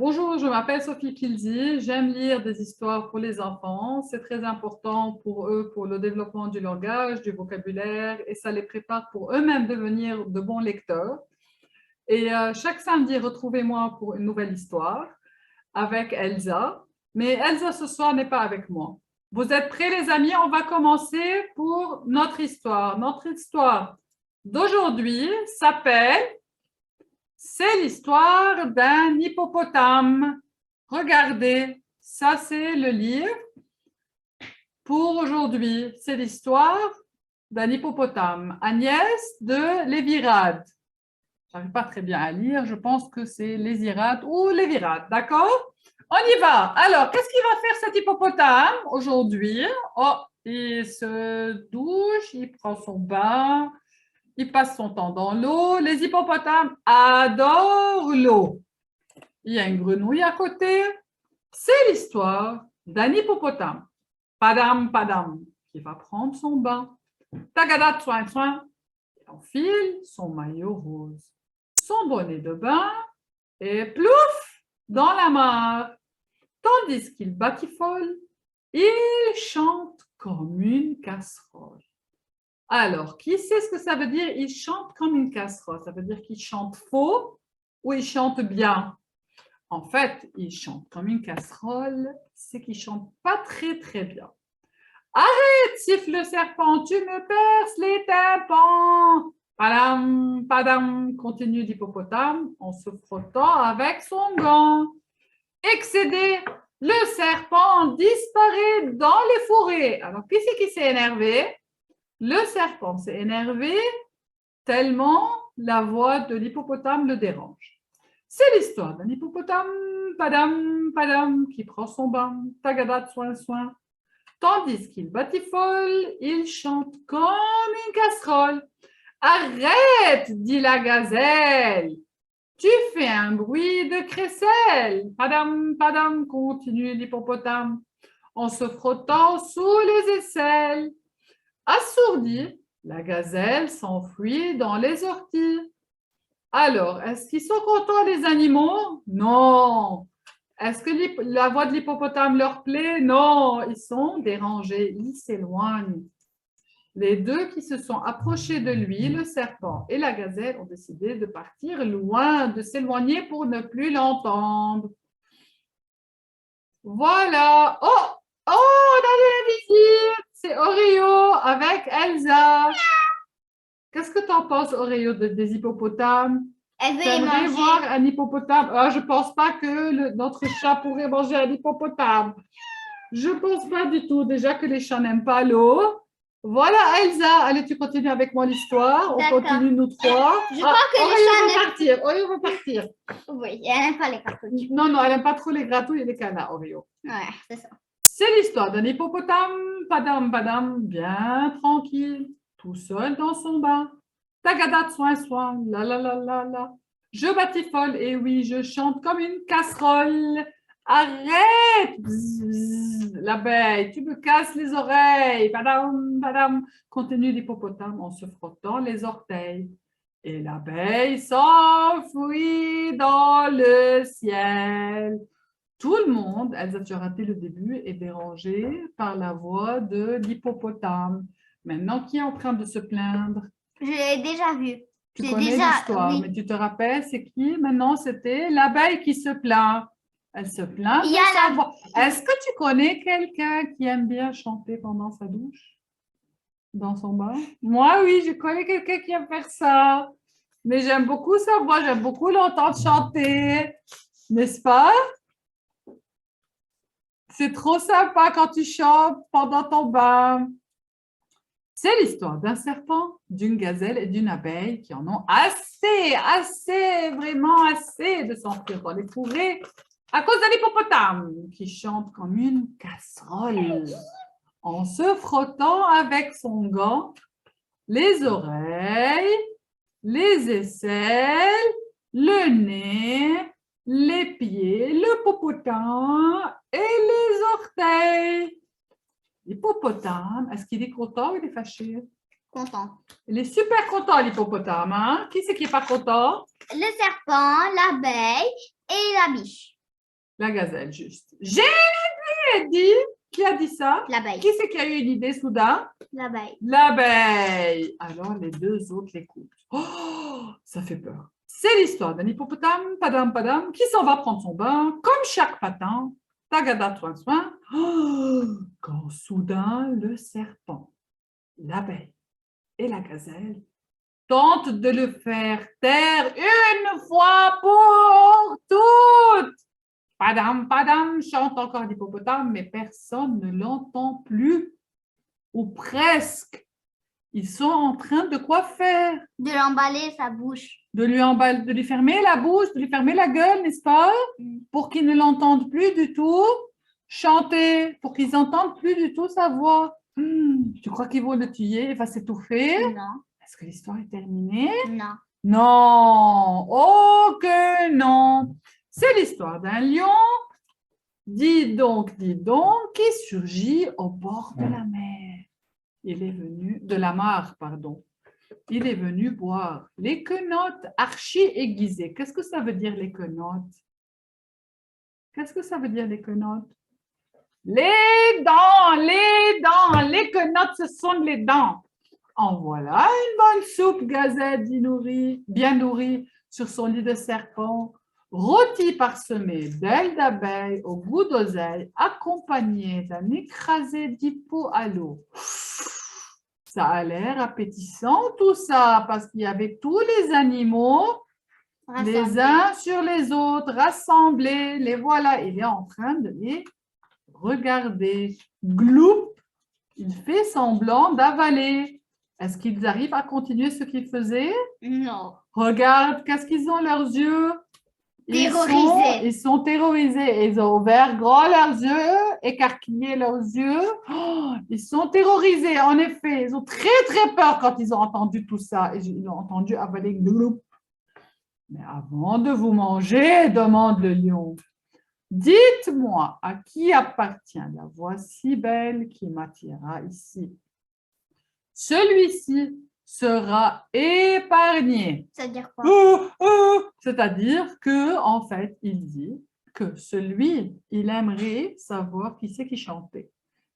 Bonjour, je m'appelle Sophie Kilzi. J'aime lire des histoires pour les enfants. C'est très important pour eux, pour le développement du langage, du vocabulaire, et ça les prépare pour eux-mêmes devenir de bons lecteurs. Et chaque samedi, retrouvez-moi pour une nouvelle histoire avec Elsa. Mais Elsa, ce soir, n'est pas avec moi. Vous êtes prêts, les amis? On va commencer pour notre histoire. Notre histoire d'aujourd'hui s'appelle C'est l'histoire d'un hippopotame. Regardez, ça c'est le livre pour aujourd'hui. C'est l'histoire d'un hippopotame. Agnès de Lévirade. Je n'arrive pas très bien à lire, je pense que c'est Lésirade ou Lévirade, d'accord? On y va. Alors, qu'est-ce qu'il va faire cet hippopotame aujourd'hui? Oh, il se douche, il prend son bain. Il passe son temps dans l'eau. Les hippopotames adorent l'eau. Il y a une grenouille à côté. C'est l'histoire d'un hippopotame. Padam, padam, qui va prendre son bain. Tagada, soin, soin. Il enfile son maillot rose, son bonnet de bain et plouf dans la mare. Tandis qu'il batifole, il chante comme une casserole. Alors, qui sait ce que ça veut dire? Il chante comme une casserole. Ça veut dire qu'il chante faux ou il chante bien? En fait, il chante comme une casserole, c'est qu'il chante pas très très bien. Arrête, siffle le serpent, tu me perces les tympans. Padam, padam, continue l'hippopotame en se frottant avec son gant. Excédé, le serpent disparaît dans les forêts. Alors, qui c'est qui s'est énervé? Le serpent s'est énervé tellement la voix de l'hippopotame le dérange. C'est l'histoire d'un hippopotame, padam, padam, qui prend son bain, tagada, soin, soin. Tandis qu'il batifole, il chante comme une casserole. Arrête, dit la gazelle. Tu fais un bruit de crécelle. Padam, padam, continue l'hippopotame, en se frottant sous les aisselles. Assourdie, la gazelle s'enfuit dans les orties. Alors, est-ce qu'ils sont contents les animaux? Non. Est-ce que la voix de l'hippopotame leur plaît? Non. Ils sont dérangés, ils s'éloignent. Les deux qui se sont approchés de lui, le serpent et la gazelle, ont décidé de partir loin, de s'éloigner pour ne plus l'entendre. Voilà. Oh, oh, on a de la visite. C'est Oreo avec Elsa. Qu'est-ce que tu en penses, Oreo, des hippopotames? Elle veut les T'aimerais manger. voir un hippopotame? Ah, je ne pense pas que notre chat pourrait manger un hippopotame. Je ne pense pas du tout. Déjà que les chats n'aiment pas l'eau. Voilà, Elsa. Allez, tu continues avec moi l'histoire. On continue, nous trois. Je crois que les Oreo chats va partir. Oreo va partir. Oui, elle n'aime pas les crapauds. Non, non, elle n'aime pas trop les gratouilles et les canards, Oreo. Ouais, c'est ça. C'est l'histoire d'un hippopotame, padam, padam, bien tranquille, tout seul dans son bain. Tagada, soin, soin, la la la la la. Je batifole, et oui, je chante comme une casserole. Arrête, bzz, bzz, l'abeille, tu me casses les oreilles. Padam, padam, continue l'hippopotame en se frottant les orteils. Et l'abeille s'enfuit dans le ciel. Tout le monde, Elsa, tu as raté le début, est dérangé par la voix de l'hippopotame. Maintenant, qui est en train de se plaindre? Je l'ai déjà vu. Tu connais l'histoire, mais tu te rappelles, c'est qui? Maintenant, c'était l'abeille qui se plaint. Elle se plaint de sa voix. Est-ce que tu connais quelqu'un qui aime bien chanter pendant sa douche? Dans son bain? Moi, oui, je connais quelqu'un qui aime faire ça. Mais j'aime beaucoup sa voix, j'aime beaucoup l'entendre chanter. N'est-ce pas? C'est trop sympa quand tu chantes pendant ton bain. C'est l'histoire d'un serpent, d'une gazelle et d'une abeille qui en ont assez, vraiment assez de s'enfuir dans les forêts à cause de l'hippopotame qui chante comme une casserole en se frottant avec son gant les oreilles, les aisselles, le nez, les pieds, le popotin et les orteils. L'hippopotame, est-ce qu'il est content ou il est fâché? Content. Il est super content, l'hippopotame. Hein? Qui c'est qui n'est pas content? Le serpent, l'abeille et la biche. La gazelle, juste. J'ai dit. Qui a dit ça? L'abeille. Qui c'est qui a eu une idée soudain? L'abeille. L'abeille. Alors, les deux autres l'écoutent. Oh, ça fait peur. C'est l'histoire d'un hippopotame, padam, qui s'en va prendre son bain, comme chaque patin. Tagada, soin. Oh, quand soudain, le serpent, l'abeille et la gazelle tentent de le faire taire une fois pour toutes. Padam, chante encore l'hippopotame, mais personne ne l'entend plus, ou presque. Ils sont en train de quoi faire? De l'emballer sa bouche. De lui fermer la bouche, de lui fermer la gueule, n'est-ce pas? Pour qu'ils ne l'entendent plus du tout. Chanter, pour qu'ils n'entendent plus du tout sa voix. Tu crois qu'ils vont le tuer? Il va s'étouffer? Non. Est-ce que l'histoire est terminée? Non. Non. Oh que non. C'est l'histoire d'un lion, dis donc, qui surgit au bord de la mer. Il est venu, de la mare, pardon. Il est venu boire les quenottes archi-aiguisées. Qu'est-ce que ça veut dire les quenottes? Qu'est-ce que ça veut dire les quenottes? Les dents, les quenottes, ce sont les dents. En voilà une bonne soupe gazette bien nourrie sur son lit de serpent, rôti parsemé d'ailes d'abeille au goût d'oseille, accompagné d'un écrasé d'hippo à l'eau. Ça a l'air appétissant tout ça, parce qu'il y avait tous les animaux, les uns sur les autres, rassemblés. Les voilà, il est en train de les regarder. Gloup, il fait semblant d'avaler. Est-ce qu'ils arrivent à continuer ce qu'ils faisaient? Non. Regarde, qu'est-ce qu'ils ont leurs yeux? Terrorisés. Ils sont terrorisés. Ils ont ouvert grand leurs yeux, écarquillé leurs yeux. Oh, ils sont terrorisés, en effet. Ils ont très, très peur quand ils ont entendu tout ça. Et ils ont entendu avaler gloup. Mais avant de vous manger, demande le lion, dites-moi à qui appartient la voix si belle qui m'attira ici. Celui-ci sera épargné. C'est-à-dire quoi? C'est-à-dire que, en fait, il dit que il aimerait savoir qui c'est qui chantait.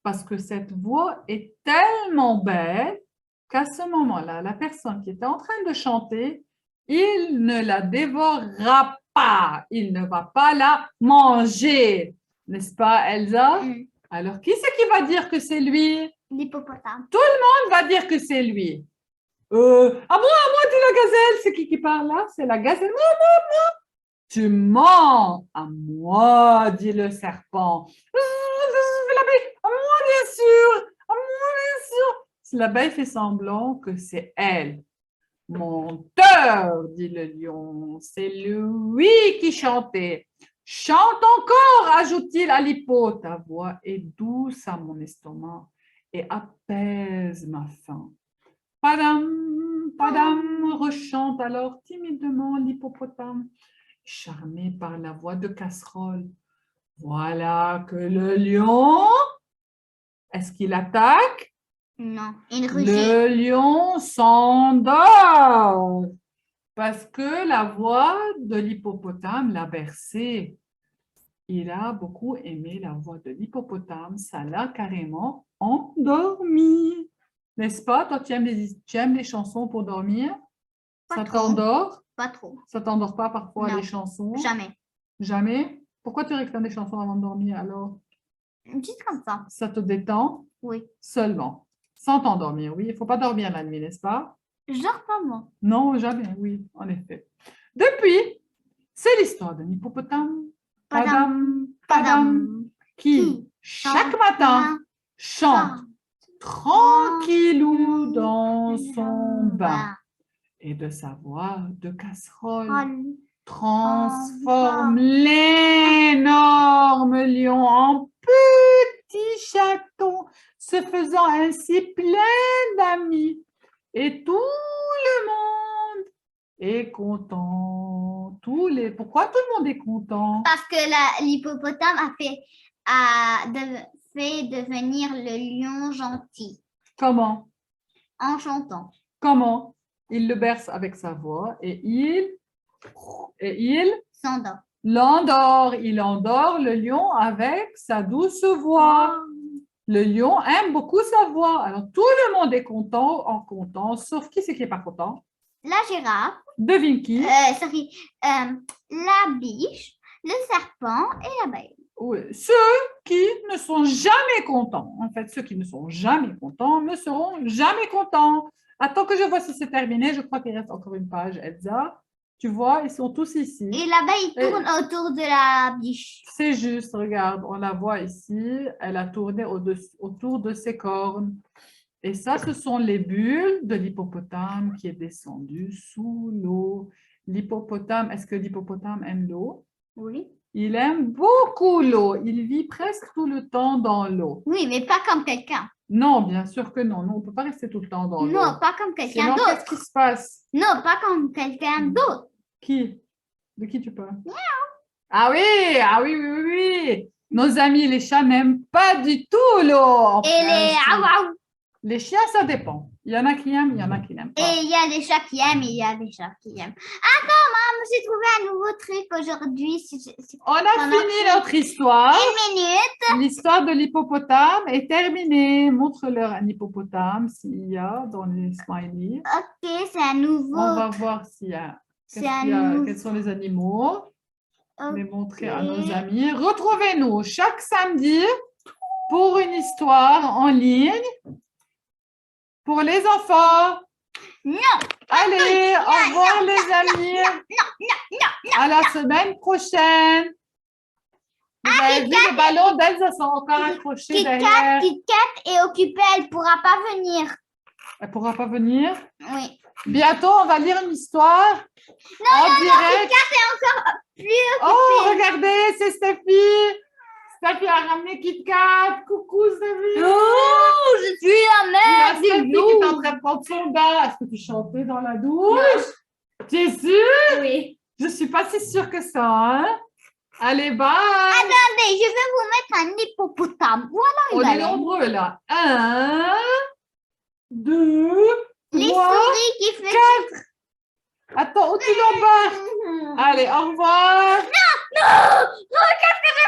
Parce que cette voix est tellement belle qu'à ce moment-là, la personne qui était en train de chanter, il ne la dévorera pas. Il ne va pas la manger. N'est-ce pas, Elsa? Alors, qui c'est qui va dire que c'est lui? L'hippopotame. On va dire que c'est lui. À moi, dit la gazelle. C'est qui parle là? C'est la gazelle. Moi. Tu mens. À moi, dit le serpent. L'abeille. À moi, bien sûr. À moi, bien sûr. L'abeille fait semblant que c'est elle. Menteur, dit le lion. C'est lui qui chantait. Chante encore, ajoute-t-il à l'hippo. Ta voix est douce à mon estomac et apaise ma faim. Padam, rechante alors timidement l'hippopotame, charmé par la voix de casserole. Voilà que le lion, est-ce qu'il attaque? Non, il rugit. Le lion s'endort parce que la voix de l'hippopotame l'a bercé. Il a beaucoup aimé la voix de l'hippopotame, ça l'a carrément endormi. N'est-ce pas? Toi, tu aimes les chansons pour dormir? Ça t'endort? Pas trop. Ça t'endort pas parfois, Non, les chansons? Jamais. Jamais? Pourquoi tu réclames des chansons avant de dormir alors? Juste comme ça. Ça te détend? Oui. Seulement. Sans t'endormir, oui. Il ne faut pas dormir la nuit, n'est-ce pas? Je dors pas, moi. Non, jamais, oui, en effet. Depuis, c'est l'histoire d'un hippopotame. Padam, qui chaque matin chante tranquillou dans son bain et de sa voix de casserole transforme l'énorme lion en petit chaton, se faisant ainsi plein d'amis. Et tout le monde est content. Pourquoi tout le monde est content? Parce que l'hippopotame a fait devenir le lion gentil. Comment? En chantant. Comment? Il le berce avec sa voix et il S'endort. L'endort. Il endort le lion avec sa douce voix. Le lion aime beaucoup sa voix. Alors, tout le monde est content, sauf qui c'est qui n'est pas content? La girafe, Devine qui? la biche, le serpent et l'abeille. Oui, ceux qui ne sont jamais contents. En fait, ceux qui ne sont jamais contents ne seront jamais contents. Attends que je vois si c'est terminé. Je crois qu'il reste encore une page, Elsa. Tu vois, ils sont tous ici. Et l'abeille tourne autour de la biche. C'est juste, regarde, on la voit ici. Elle a tourné autour de ses cornes. Et ça, ce sont les bulles de l'hippopotame qui est descendu sous l'eau. L'hippopotame, est-ce que l'hippopotame aime l'eau? Oui. Il aime beaucoup l'eau. Il vit presque tout le temps dans l'eau. Oui, mais pas comme quelqu'un. Non, bien sûr que non. Non, on ne peut pas rester tout le temps dans l'eau. Non, pas comme quelqu'un Sinon, d'autre. qu'est-ce qui se passe? Non, pas comme quelqu'un d'autre. Qui? De qui tu parles? Ah oui, oui, oui, oui. Nos amis les chats n'aiment pas du tout l'eau. en Et les principe. Les chiens, ça dépend. Il y en a qui aiment, il y en a qui n'aiment pas. Et il y a des chats qui aiment et il y a des chats qui aiment. Attends, maman, j'ai trouvé un nouveau truc aujourd'hui. On a fini notre histoire. Une minute. L'histoire de l'hippopotame est terminée. Montre-leur un hippopotame s'il y a dans les smileys. Ok, c'est un nouveau. On va voir s'il y a. Quels sont les animaux. Les montrer à nos amis. Retrouvez-nous chaque samedi pour une histoire en ligne pour les enfants. Non. Allez, au revoir les amis. Non. À la semaine prochaine. Vous avez vu, les ballons d'Elsa sont encore accrochés derrière. Kit Kat est occupée, elle ne pourra pas venir. Elle ne pourra pas venir. Oui. Bientôt, on va lire une histoire. Non, direct. Kit Kat est encore plus occupée. Oh, regardez, c'est Stéphie. Stéphie a ramené Kit Kat. Coucou, Stéphie. Oh, je suis la Il y a mère Stéphie du qui est loup. en train de prendre son bain. Est-ce que tu chantais dans la douche? Tu es sûre? Oui. Je ne suis pas si sûre que ça. Hein? Allez, bye. Attendez, je vais vous mettre un hippopotame. Voilà On une est baleine. nombreux là. 1, 2, Les 3, souris qui font... 4. Attends, où tu l'embarques? Allez, au revoir. Non, qu'est-ce que je fais?